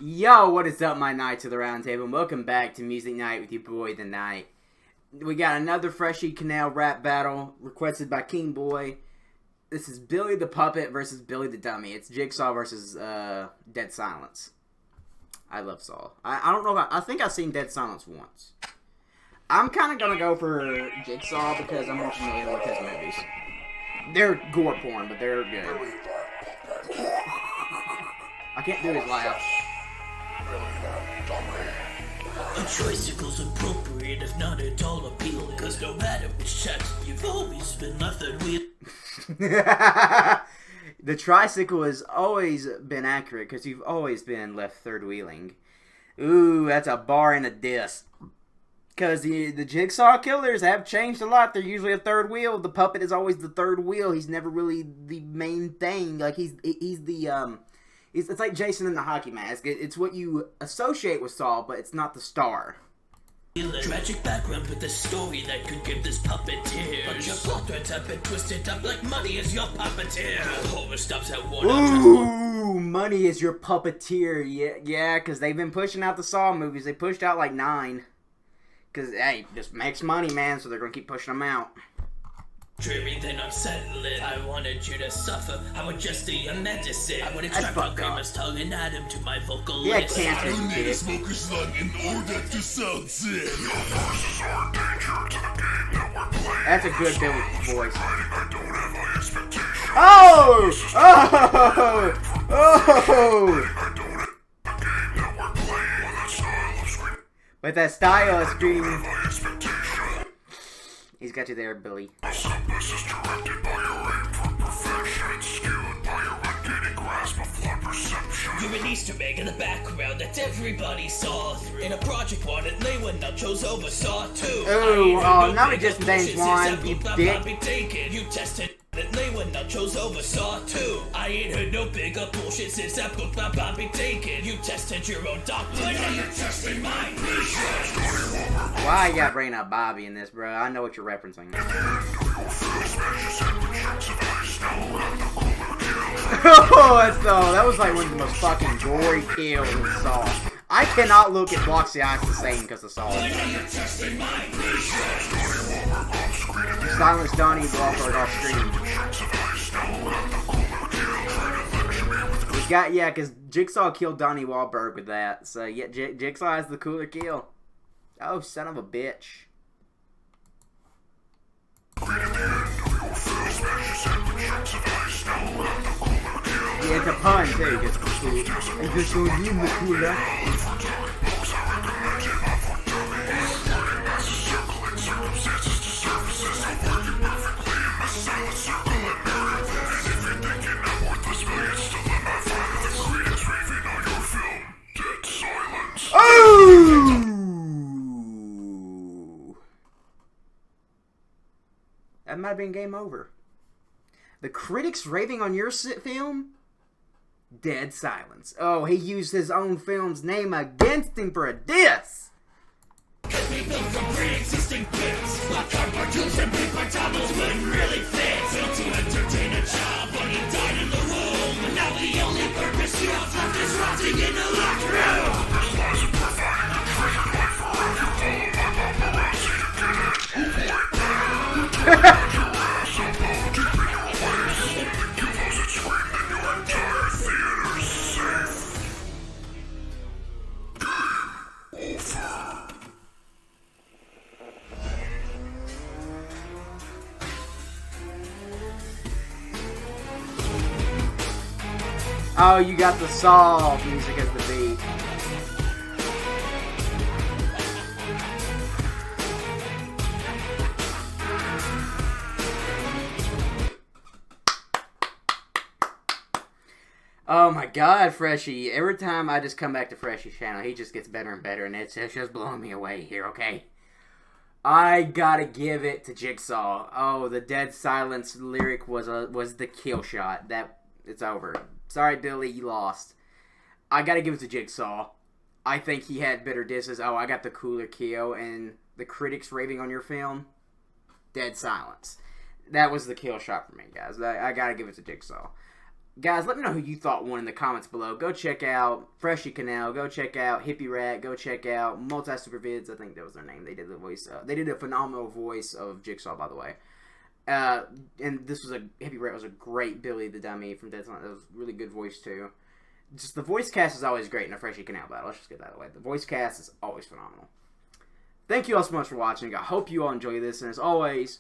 Yo, what is up, my Knights of the Round Table, and welcome back to Music Night with your boy, The Knight. We got another Freshy Kanal rap battle requested by King Boy. This is Billy the Puppet versus Billy the Dummy. It's Jigsaw versus Dead Silence. I love Saw. I don't know if I think I've seen Dead Silence once. I'm kind of going to go for Jigsaw because I'm more familiar with his movies. They're gore porn, but they're good. I can't do his laugh. A tricycle's appropriate, if not at all appealing. Cause no matter which chapter, you've always been left third wheel. The tricycle has always been accurate because you've always been left third wheeling. Ooh, that's a bar and a diss. Because the Jigsaw killers have changed a lot. They're usually a third wheel. The puppet is always the third wheel. He's never really the main thing. Like he's the It's like Jason in the hockey mask. It's what you associate with Saul, but it's not the star. Tragic background with a story that could give this puppet tears. But your plot threads have been twisted up like money is your puppeteer. Horror stops at one. Ooh, money is your puppeteer. Yeah, because they've been pushing out the Saw movies. They pushed out like 9. Because, hey, just makes money, man, so they're going to keep pushing them out. Dreary then unsettling. I wanted you to suffer. I would just do your medicine. I would extract my grandma's tongue and add him to my vocal list. Yeah, cancer, you need a smoker's lung in order to sound sick. Your voices are a danger to the game that we're playing. That's a good Billy voice. I don't have high expectations. Oh! Oh! Oh! With that style of screaming. He's got you there, Billy. This is directed by your aim for perfection, skewed by your ungainly grasp of flawed perception. You're an Easter egg in the background that everybody saw through. In a project one, it lay when nachos oversaw too. Oh, now we just named one, you dick. You tested it lay when nachos oversaw too. I ain't heard no bigger bullshit since that book by Bobby taken. You tested your own doctor, now you're testing mine. Why you gotta bring up Bobby in this, bro? I know what you're referencing. Oh, that was like one of the most fucking gory kills in Saw. I cannot look at Blocks the Eyes the same because of Saw. Silence Donnie Wahlberg off screen. We got, yeah, because Jigsaw killed Donnie Wahlberg with that. So, yeah, Jigsaw has the cooler kill. Oh, son of a bitch. Yeah, it's a pun, too. It's cool. Cooler. Oh! That might have been game over. The critics raving on your film? Dead Silence. Oh, he used his own film's name against him for a diss. We built from pre-existing bits. Like our cartoons and paper towels wouldn't really fit. Built to entertain a child, but he died in the womb. And now the only purpose you have left is rotting in a locked room. Oh, you got the Saw music as the beat. Oh my god, Freshy. Every time I just come back to Freshy's channel, he just gets better and better, and it's just blowing me away here, okay? I gotta give it to Jigsaw. Oh, the Dead Silence lyric was the kill shot. It's over. Sorry, Billy, you lost. I gotta give it to Jigsaw. I think he had better disses. Oh, I got the cooler kill, and the critics raving on your film, Dead Silence. That was the kill shot for me, guys. I gotta give it to Jigsaw. Guys, let me know who you thought won in the comments below. Go check out Freshy Kanal. Go check out Hippie Rat. Go check out Multi Super Vids. I think that was their name. They did the voice. They did a phenomenal voice of Jigsaw, by the way. And this was Hippie Rat was a great Billy the Dummy from Dead Silent. That was a really good voice too. Just the voice cast is always great in a Freshy Kanal battle. Let's just get that out of the way. The voice cast is always phenomenal. Thank you all so much for watching. I hope you all enjoy this, and as always.